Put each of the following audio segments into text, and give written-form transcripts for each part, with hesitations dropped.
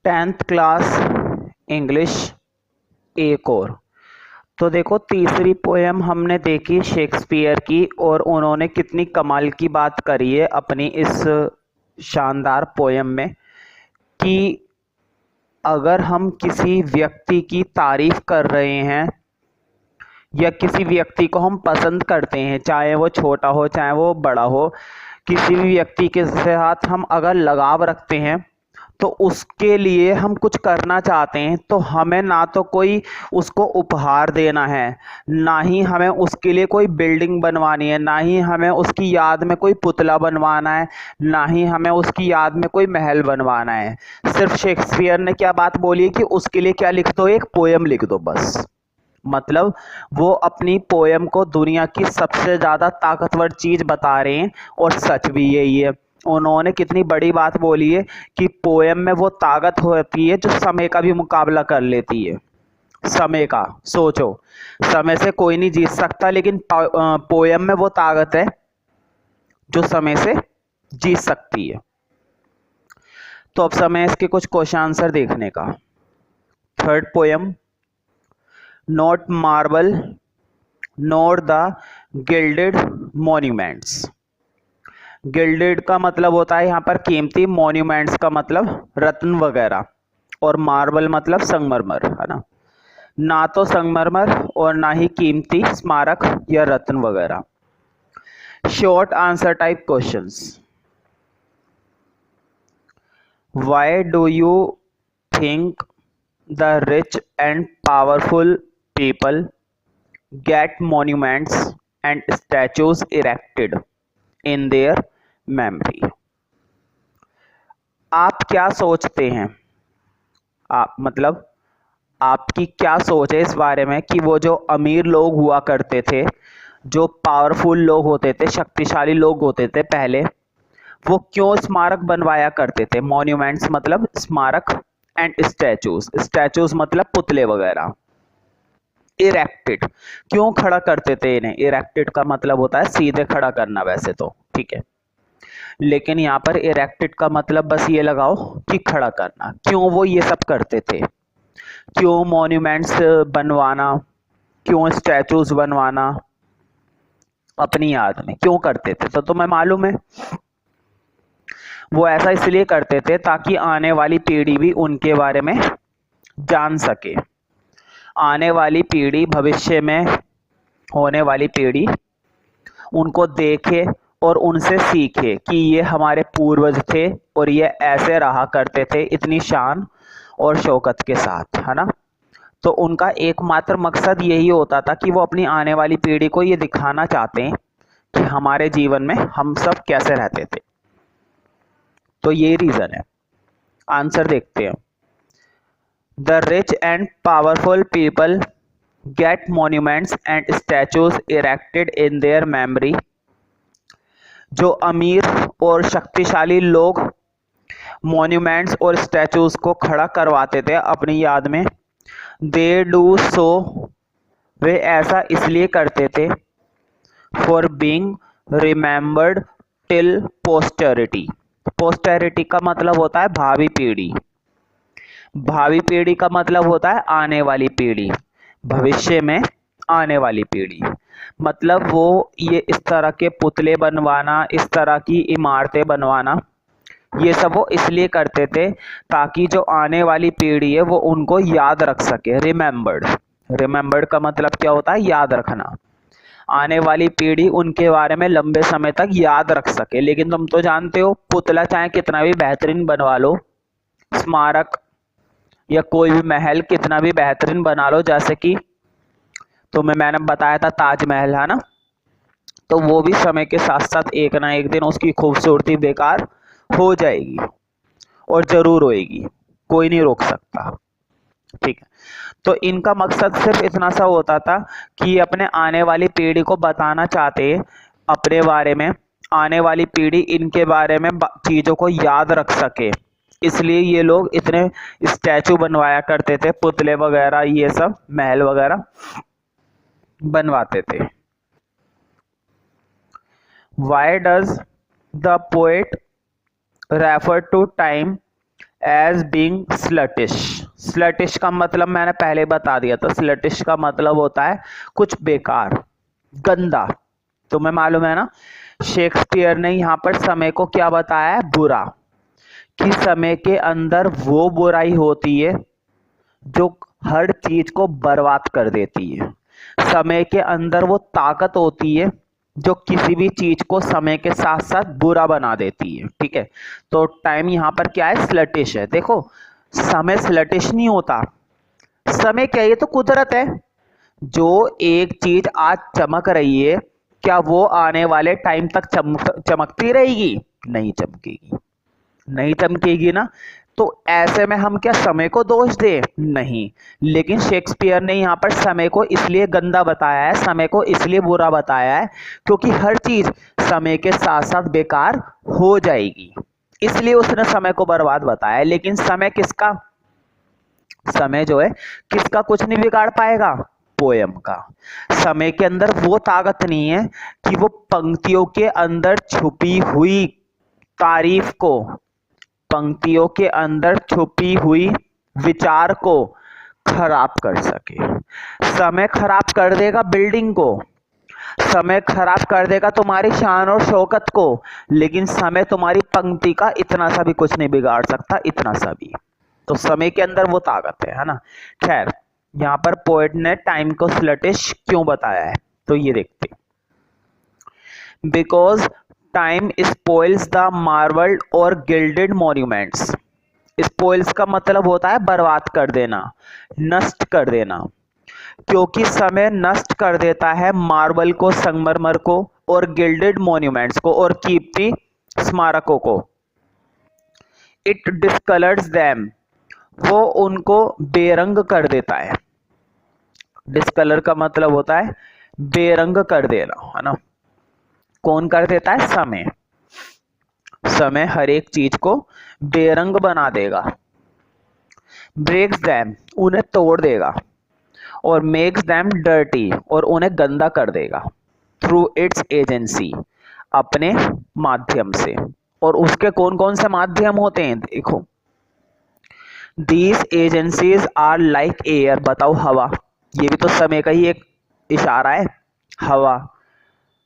10th class English एक और। तो देखो तीसरी पोएम हमने देखी शेक्सपियर की और उन्होंने कितनी कमाल की बात करी है अपनी इस शानदार पोएम में कि अगर हम किसी व्यक्ति की तारीफ कर रहे हैं या किसी व्यक्ति को हम पसंद करते हैं, चाहे वो छोटा हो चाहे वो बड़ा हो, किसी भी व्यक्ति के साथ हम अगर लगाव रखते हैं तो उसके लिए हम कुछ करना चाहते हैं तो हमें ना तो कोई उसको उपहार देना है, ना ही हमें उसके लिए कोई बिल्डिंग बनवानी है, ना ही हमें उसकी याद में कोई पुतला बनवाना है, ना ही हमें उसकी याद में कोई महल बनवाना है। सिर्फ शेक्सपियर ने क्या बात बोली है कि उसके लिए क्या लिख दो, एक पोयम लिख दो बस। मतलब वो अपनी पोयम को दुनिया की सबसे ज्यादा ताकतवर चीज बता रहे हैं और सच भी यही है। उन्होंने कितनी बड़ी बात बोली है कि पोयम में वो ताकत होती है जो समय का भी मुकाबला कर लेती है। समय का सोचो, समय से कोई नहीं जीत सकता, लेकिन पोयम में वो ताकत है जो समय से जीत सकती है। तो अब समय इसके कुछ क्वेश्चन आंसर देखने का। Third poem, not marble nor the gilded monuments. Gilded का मतलब होता है यहाँ पर कीमती, मॉन्यूमेंट्स का मतलब रत्न वगैरह, और मार्बल मतलब संगमरमर, है ना तो संगमरमर और ना ही कीमती स्मारक या रत्न वगैरह। Short answer type questions. Why do you think the rich and powerful people get monuments and statues erected in their memory? आप क्या सोचते हैं, आप मतलब आपकी क्या सोच है इस बारे में कि वो जो अमीर लोग हुआ करते थे, जो पावरफुल लोग होते थे, शक्तिशाली लोग होते थे पहले, वो क्यों स्मारक बनवाया करते थे? मॉन्यूमेंट्स मतलब स्मारक, एंड स्टैचूज, स्टैचूज मतलब पुतले वगैरह। इरेक्टेड क्यों खड़ा करते थे इन्हें? इरेक्टेड का मतलब होता है सीधे खड़ा करना वैसे तो, ठीक है, लेकिन यहाँ पर इरेक्टेड का मतलब बस ये लगाओ कि खड़ा करना। क्यों वो ये सब करते थे? क्यों मॉन्यूमेंट्स बनवाना, क्यों स्टैचूज बनवाना अपनी याद में क्यों करते थे? तो तुम्हें मालूम है वो ऐसा इसलिए करते थे ताकि आने वाली पीढ़ी भी उनके बारे में जान सके। आने वाली पीढ़ी, भविष्य में होने वाली पीढ़ी उनको देखे और उनसे सीखे कि ये हमारे पूर्वज थे और ये ऐसे रहा करते थे इतनी शान और शौकत के साथ, है ना। तो उनका एकमात्र मकसद यही होता था कि वो अपनी आने वाली पीढ़ी को ये दिखाना चाहते हैं कि हमारे जीवन में हम सब कैसे रहते थे। तो ये रीजन है। आंसर देखते हैं। The rich and powerful people get monuments and statues erected in their memory. जो अमीर और शक्तिशाली लोग मॉन्यूमेंट्स और स्टैचूज को खड़ा करवाते थे अपनी याद में, दे डू सो, वे ऐसा इसलिए करते थे, for being remembered till posterity. Posterity का मतलब होता है भावी पीढ़ी, भावी पीढ़ी का मतलब होता है आने वाली पीढ़ी, भविष्य में आने वाली पीढ़ी। मतलब वो ये इस तरह के पुतले बनवाना, इस तरह की इमारतें बनवाना, ये सब वो इसलिए करते थे ताकि जो आने वाली पीढ़ी है वो उनको याद रख सके। रिमेम्बर्ड, रिमेम्बर्ड का मतलब क्या होता है? याद रखना। आने वाली पीढ़ी उनके बारे में लंबे समय तक याद रख सके। लेकिन तुम तो जानते हो पुतला चाहे कितना भी बेहतरीन बनवा लो, स्मारक या कोई भी महल कितना भी बेहतरीन बना लो, जैसे कि मैंने बताया था ताजमहल, है ना, तो वो भी समय के साथ साथ एक ना एक दिन उसकी खूबसूरती बेकार हो जाएगी और जरूर होएगी, कोई नहीं रोक सकता, ठीक है। तो इनका मकसद सिर्फ इतना सा होता था कि अपने आने वाली पीढ़ी को बताना चाहते अपने बारे में, आने वाली पीढ़ी इनके बारे में चीजों को याद रख सके, इसलिए ये लोग इतने स्टैचू बनवाया करते थे, पुतले वगैरह, ये सब महल वगैरह बनवाते थे। Why does the poet refer to time as being sluttish. Sluttish का मतलब मैंने पहले बता दिया था, स्लटिश का मतलब होता है कुछ बेकार, गंदा। तुम्हें मालूम है ना, शेक्सपियर ने यहाँ पर समय को क्या बताया है? बुरा। कि समय के अंदर वो बुराई होती है जो हर चीज को बर्बाद कर देती है। समय के अंदर वो ताकत होती है जो किसी भी चीज को समय के साथ साथ बुरा बना देती है। ठीक है, तो टाइम यहाँ पर क्या है? स्लटिश है। देखो, समय स्लटिश नहीं होता। समय क्या है? ये तो कुदरत है। जो एक चीज आज चमक रही है, क्या वो आने वाले टाइम तक चमकती रहेगी? नहीं चमकेगी, नहीं चमकेगी ना। तो ऐसे में हम क्या समय को दोष दें? नहीं। लेकिन शेक्सपियर ने यहाँ पर समय को इसलिए गंदा बताया है, समय को इसलिए बुरा बताया है, क्योंकि हर चीज समय के साथ साथ बेकार हो जाएगी, इसलिए उसने समय को बर्बाद बताया है। लेकिन समय किसका? समय जो है किसका कुछ नहीं बिगाड़ पाएगा? पोयम का। समय के अंदर वो ताकत नहीं है कि वो पंक्तियों के अंदर छुपी हुई तारीफ को, पंक्तियों के अंदर छुपी हुई विचार को खराब कर सके। समय खराब कर देगा बिल्डिंग को, समय खराब कर देगा तुम्हारी शान और शौकत को, लेकिन समय तुम्हारी पंक्ति का इतना सा भी कुछ नहीं बिगाड़ सकता, इतना सा भी। तो समय के अंदर वो ताकत है ना। खैर, यहाँ पर पोएट ने टाइम को स्लटिश क्यों बताया है, तो ये देखते। Because time spoils the marbled और गिल्डेड मॉन्यूमेंट्स। स्पॉइल्स का मतलब होता है बर्बाद कर देना, नष्ट कर देना। क्योंकि समय नष्ट कर देता है मार्बल को, संगमरमर को, और गिल्डेड मॉन्यूमेंट्स को, और कीमती स्मारकों को। इट डिस्कलर्स देम, वो उनको बेरंग कर देता है। डिस्कलर का मतलब होता है बेरंग कर देना, है ना। कौन कर देता है? समय। समय हर एक चीज को बेरंग बना देगा। ब्रेक्स देम, उन्हें तोड़ देगा। और मेक्स देम डर्टी, और उन्हें गंदा कर देगा। थ्रू इट्स एजेंसी, अपने माध्यम से। और उसके कौन कौन से माध्यम होते हैं? देखो, these agencies are like air. बताओ, हवा, ये भी तो समय का ही एक इशारा है। हवा,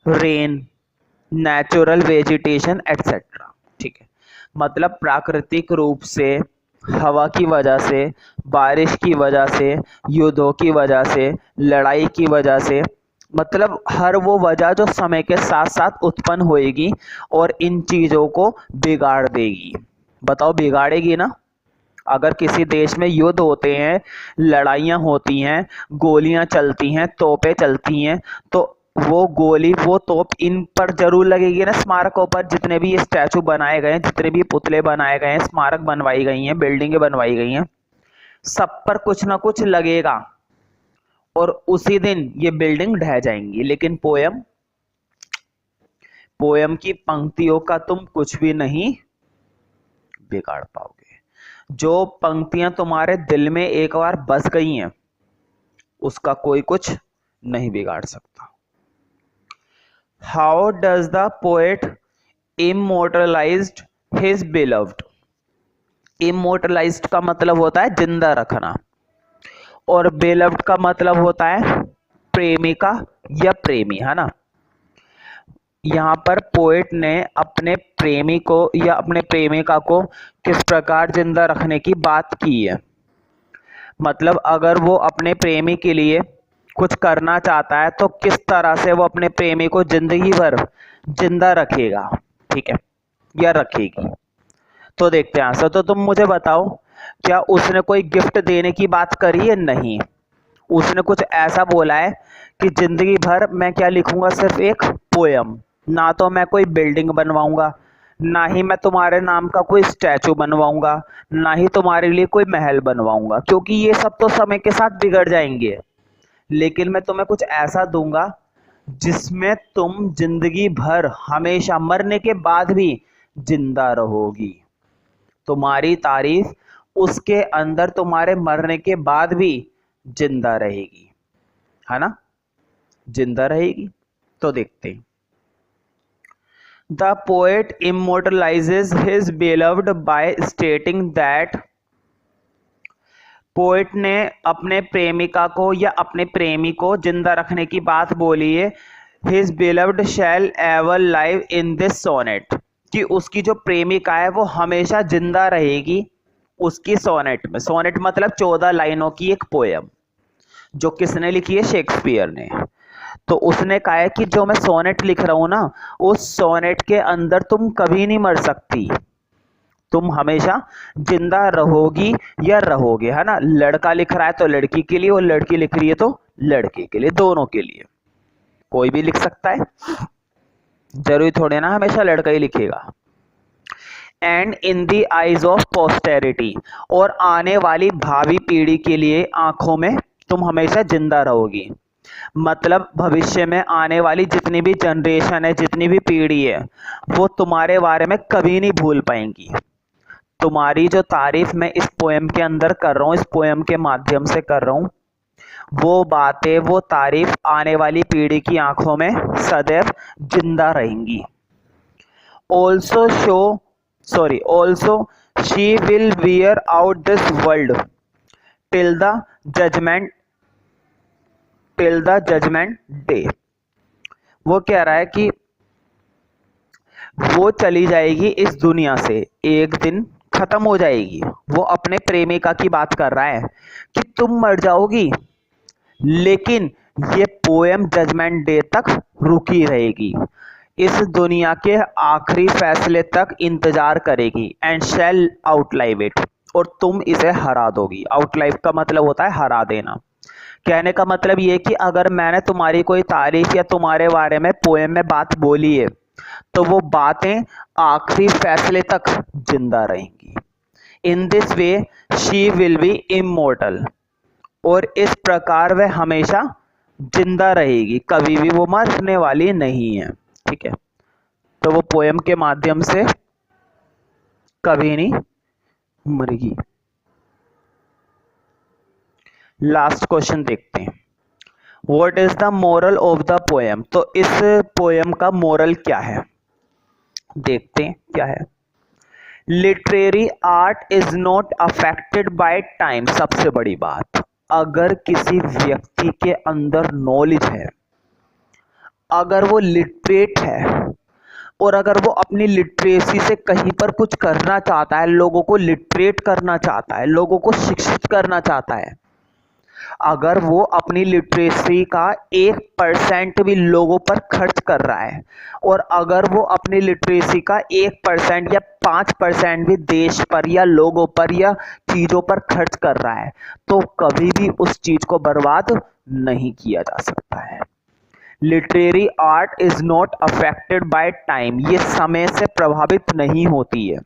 रेन, नेचुरल वेजिटेशन एटसेट्रा। ठीक है, मतलब प्राकृतिक रूप से, हवा की वजह से, बारिश की वजह से, युद्धों की वजह से, लड़ाई की वजह से, मतलब हर वो वजह जो समय के साथ साथ उत्पन्न होएगी और इन चीजों को बिगाड़ देगी। बताओ, बिगाड़ेगी ना। अगर किसी देश में युद्ध होते हैं, लड़ाइयाँ होती हैं, गोलियां चलती हैं, तोपें चलती हैं, तो वो गोली, वो तोप इन पर जरूर लगेगी ना। स्मारकों पर, जितने भी ये स्टैचू बनाए गए हैं, जितने भी पुतले बनाए गए हैं, स्मारक बनवाई गई हैं, बिल्डिंगें बनवाई गई हैं, सब पर कुछ ना कुछ लगेगा, और उसी दिन ये बिल्डिंग ढह जाएंगी। लेकिन पोयम, पोयम की पंक्तियों का तुम कुछ भी नहीं बिगाड़ पाओगे। जो पंक्तियां तुम्हारे दिल में एक बार बस गई हैं, उसका कोई कुछ नहीं बिगाड़ सकता। How does the poet immortalised his beloved. Immortalised का मतलब होता है जिंदा रखना, और बिलव्ड का मतलब होता है प्रेमिका या प्रेमी, है ना। यहाँ पर पोएट ने अपने प्रेमी को या अपने प्रेमिका को किस प्रकार जिंदा रखने की बात की है। मतलब अगर वो अपने प्रेमी के लिए कुछ करना चाहता है, तो किस तरह से वो अपने प्रेमी को जिंदगी भर जिंदा रखेगा, ठीक है, या रखेगी। तो देखते हैं आंसर। तो तुम मुझे बताओ, क्या उसने कोई गिफ्ट देने की बात करी है? नहीं। उसने कुछ ऐसा बोला है कि जिंदगी भर मैं क्या लिखूंगा? सिर्फ एक पोयम। ना तो मैं कोई बिल्डिंग बनवाऊंगा, ना ही मैं तुम्हारे नाम का कोई स्टैचू बनवाऊंगा, ना ही तुम्हारे लिए कोई महल बनवाऊंगा, क्योंकि ये सब तो समय के साथ बिगड़ जाएंगे। लेकिन मैं तुम्हें कुछ ऐसा दूंगा जिसमें तुम जिंदगी भर, हमेशा, मरने के बाद भी जिंदा रहोगी। तुम्हारी तारीफ उसके अंदर तुम्हारे मरने के बाद भी जिंदा रहेगी, है ना, जिंदा रहेगी। तो देखते हैं। The poet immortalizes his beloved by stating that poet ने अपने प्रेमिका को या अपने प्रेमी को जिंदा रखने की बात बोली है। His beloved shall ever live in this sonnet, कि उसकी जो प्रेमिका है वो हमेशा जिंदा रहेगी उसकी सोनेट में। सोनेट मतलब 14 लाइनों की एक पोयम, जो किसने लिखी है? शेक्सपियर ने। तो उसने कहा है कि जो मैं सोनेट लिख रहा हूं ना, उस सोनेट के अंदर तुम कभी नहीं मर सकती, तुम हमेशा जिंदा रहोगी या रहोगे, है ना। लड़का लिख रहा है तो लड़की के लिए, और लड़की लिख रही है तो लड़के के लिए, दोनों के लिए। कोई भी लिख सकता है, जरूरी थोड़े ना हमेशा लड़का ही लिखेगा। And in the eyes of posterity, और आने वाली भावी पीढ़ी के लिए आंखों में तुम हमेशा जिंदा रहोगी। मतलब भविष्य में आने वाली जितनी भी जनरेशन है, जितनी भी पीढ़ी है, वो तुम्हारे बारे में कभी नहीं भूल पाएंगी। तुम्हारी जो तारीफ मैं इस पोएम के अंदर कर रहा हूँ, इस पोएम के माध्यम से कर रहा हूँ, वो बातें, वो तारीफ आने वाली पीढ़ी की आंखों में सदैव जिंदा रहेंगी। Also she will wear out this world till the judgment day. वो कह रहा है कि वो चली जाएगी इस दुनिया से, एक दिन खत्म हो जाएगी। वो अपने प्रेमिका की बात कर रहा है कि तुम मर जाओगी, लेकिन ये पोएम जजमेंट डे तक रुकी रहेगी, इस दुनिया के आखिरी फैसले तक इंतजार करेगी। एंड शैल आउटलाइव इट, और तुम इसे हरा दोगी। आउटलाइव का मतलब होता है हरा देना। कहने का मतलब ये कि अगर मैंने तुम्हारी कोई तारीफ या तुम्हारे बारे में पोएम में बात बोली है, तो वो बातें आखिरी फैसले तक जिंदा रहेंगी। In this way she will be immortal, और इस प्रकार वह हमेशा जिंदा रहेगी, कभी भी वो मरने वाली नहीं है। ठीक है, तो वो पोएम के माध्यम से कभी नहीं मरेगी। लास्ट क्वेश्चन देखते हैं, what is the moral of the poem. तो इस पोएम का मोरल क्या है, देखते हैं क्या है। Literary art is not affected by time. सबसे बड़ी बात, अगर किसी व्यक्ति के अंदर नॉलेज है, अगर वो लिटरेट है, और अगर वो अपनी लिटरेसी से कहीं पर कुछ करना चाहता है, लोगों को लिटरेट करना चाहता है, लोगों को शिक्षित करना चाहता है, अगर वो अपनी लिटरेसी का 1% भी लोगों पर खर्च कर रहा है, और अगर वो अपनी लिटरेसी का 1% या 5% भी देश पर या लोगों पर या चीजों पर खर्च कर रहा है, तो कभी भी उस चीज को बर्बाद नहीं किया जा सकता है। Literary art is not affected by time, ये समय से प्रभावित नहीं होती है,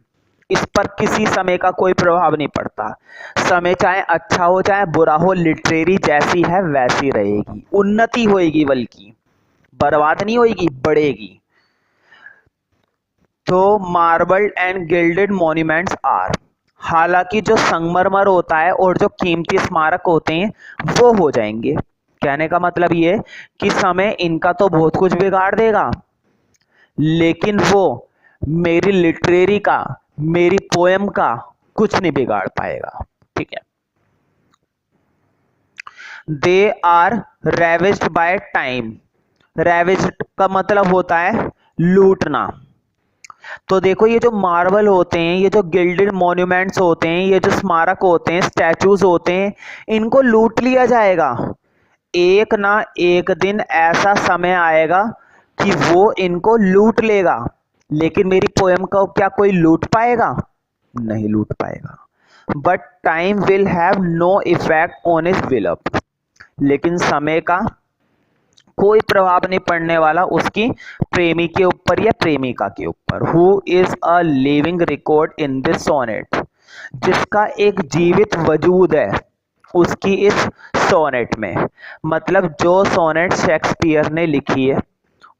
इस पर किसी समय का कोई प्रभाव नहीं पड़ता। समय चाहे अच्छा हो चाहे बुरा हो, लिटरेरी जैसी है वैसी रहेगी, उन्नति होएगी, बल्कि बर्बाद नहीं होएगी, बढ़ेगी। तो marbled and gilded monuments are, हालांकि जो संगमरमर होता है और जो कीमती स्मारक होते हैं वो हो जाएंगे। कहने का मतलब ये कि समय इनका तो बहुत कुछ बिगाड़ देगा, लेकिन वो मेरी लिटरेरी का, मेरी पोएम का कुछ नहीं बिगाड़ पाएगा। ठीक है, दे आर रेविज्ड बाय टाइम। रेविज्ड का मतलब होता है लूटना। तो देखो, ये जो मार्बल होते हैं, ये जो गिल्डेड मॉन्यूमेंट्स होते हैं, ये जो स्मारक होते हैं, स्टैचूज होते हैं, इनको लूट लिया जाएगा। एक ना एक दिन ऐसा समय आएगा कि वो इनको लूट लेगा, लेकिन मेरी पोएम का क्या कोई लूट पाएगा? नहीं लूट पाएगा। But time will have no effect on is विलअप, लेकिन समय का कोई प्रभाव नहीं पड़ने वाला उसकी प्रेमी के ऊपर या प्रेमिका के ऊपर। Who is a living record in this sonnet, जिसका एक जीवित वजूद है उसकी इस सोनेट में। मतलब जो सोनेट शेक्सपियर ने लिखी है,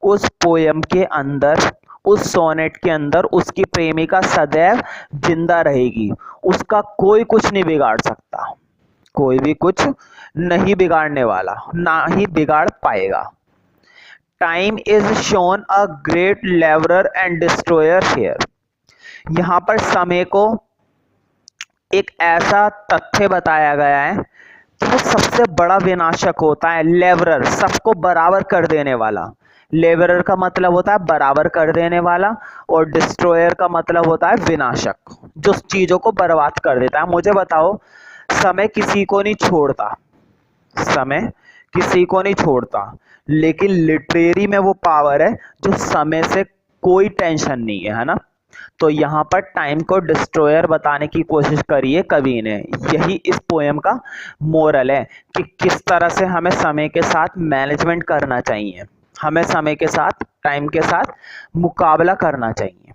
उस पोयम के अंदर, उस सोनेट के अंदर उसकी प्रेमिका सदैव जिंदा रहेगी, उसका कोई कुछ नहीं बिगाड़ सकता, कोई भी कुछ नहीं बिगाड़ने वाला, ना ही बिगाड़ पाएगा। Time is shown a great leveller and destroyer here. यहाँ पर समय को एक ऐसा तथ्य बताया गया है कि वो सबसे बड़ा विनाशक होता है। लेवरर, सबको बराबर कर देने वाला। लेवरर का मतलब होता है बराबर कर देने वाला, और डिस्ट्रॉयर का मतलब होता है विनाशक, जो चीजों को बर्बाद कर देता है। मुझे बताओ, समय किसी को नहीं छोड़ता, समय किसी को नहीं छोड़ता, लेकिन लिटरेरी में वो पावर है जो समय से कोई टेंशन नहीं है ना। तो यहाँ पर टाइम को डिस्ट्रॉयर बताने की कोशिश करी है कवि ने। यही इस पोएम का मोरल है कि किस तरह से हमें समय के साथ मैनेजमेंट करना चाहिए, हमें समय के साथ, टाइम के साथ मुकाबला करना चाहिए।